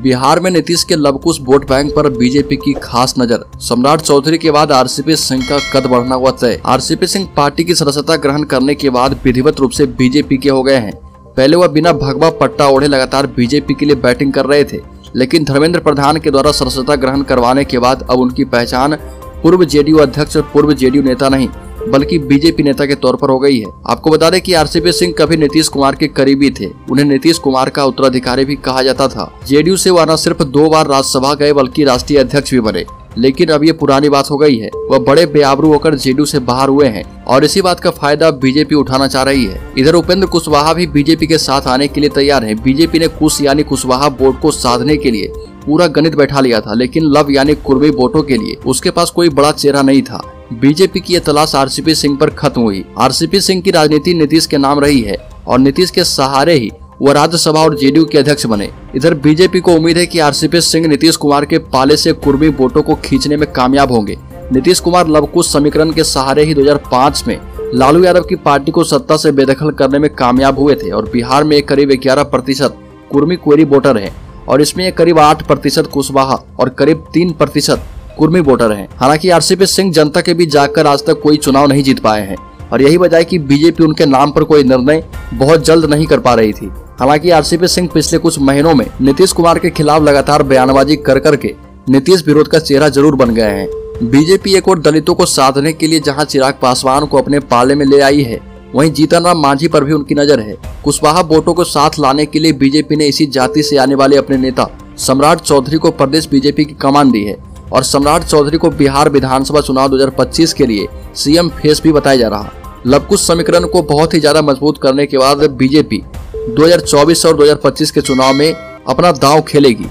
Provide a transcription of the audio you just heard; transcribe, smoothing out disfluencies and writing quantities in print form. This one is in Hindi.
बिहार में नीतीश के लवकुश वोट बैंक पर बीजेपी की खास नजर। सम्राट चौधरी के बाद आरसीपी सिंह का कद बढ़ना हुआ तय। आरसीपी सिंह पार्टी की सदस्यता ग्रहण करने के बाद विधिवत रूप से बीजेपी के हो गए हैं। पहले वह बिना भगवा पट्टा ओढ़े लगातार बीजेपी के लिए बैटिंग कर रहे थे, लेकिन धर्मेंद्र प्रधान के द्वारा सदस्यता ग्रहण करवाने के बाद अब उनकी पहचान पूर्व जेडीयू अध्यक्ष और पूर्व जेडीयू नेता नहीं बल्कि बीजेपी नेता के तौर पर हो गई है। आपको बता दें कि आरसीपी सिंह कभी नीतीश कुमार के करीबी थे। उन्हें नीतीश कुमार का उत्तराधिकारी भी कहा जाता था। जेडीयू से वह न सिर्फ 2 बार राज्यसभा गए बल्कि राष्ट्रीय अध्यक्ष भी बने, लेकिन अब ये पुरानी बात हो गई है। वह बड़े बेआबरू होकर जेडीयू से बाहर हुए हैं और इसी बात का फायदा बीजेपी उठाना चाह रही है। इधर उपेंद्र कुशवाहा भी बीजेपी के साथ आने के लिए तैयार है। बीजेपी ने कुश यानी कुशवाहा वोट को साधने के लिए पूरा गणित बैठा लिया था, लेकिन लव यानी कुर्मी वोटों के लिए उसके पास कोई बड़ा चेहरा नहीं था। बीजेपी की यह तलाश आरसीपी सिंह पर खत्म हुई। आरसीपी सिंह की राजनीति नीतीश के नाम रही है और नीतीश के सहारे ही वह राज्यसभा और जेडीयू के अध्यक्ष बने। इधर बीजेपी को उम्मीद है कि आरसीपी सिंह नीतीश कुमार के पाले से कुर्मी वोटों को खींचने में कामयाब होंगे। नीतीश कुमार लवकुश समीकरण के सहारे ही 2005 में लालू यादव की पार्टी को सत्ता से बेदखल करने में कामयाब हुए थे और बिहार में करीब 11% कुर्मी कोरी वोटर है और इसमें करीब 8% कुशवाहा और करीब 3% कुर्मी वोटर हैं। हालांकि आरसीपी सिंह जनता के बीच जाकर आज तक कोई चुनाव नहीं जीत पाए हैं और यही वजह है कि बीजेपी उनके नाम पर कोई निर्णय बहुत जल्द नहीं कर पा रही थी। हालांकि आरसीपी सिंह पिछले कुछ महीनों में नीतीश कुमार के खिलाफ लगातार बयानबाजी कर करके नीतीश विरोध का चेहरा जरूर बन गए हैं। बीजेपी एक और दलितों को साधने के लिए जहां चिराग पासवान को अपने पाले में ले आई है, वहीं जीतन राम मांझी पर भी उनकी नजर है। कुशवाहा वोटों को साथ लाने के लिए बीजेपी ने इसी जाति से आने वाले अपने नेता सम्राट चौधरी को प्रदेश बीजेपी की कमान दी है और सम्राट चौधरी को बिहार विधानसभा चुनाव 2025 के लिए सीएम फेस भी बताया जा रहा। लवकुश समीकरण को बहुत ही ज्यादा मजबूत करने के बाद बीजेपी 2024 और 2025 के चुनाव में अपना दांव खेलेगी।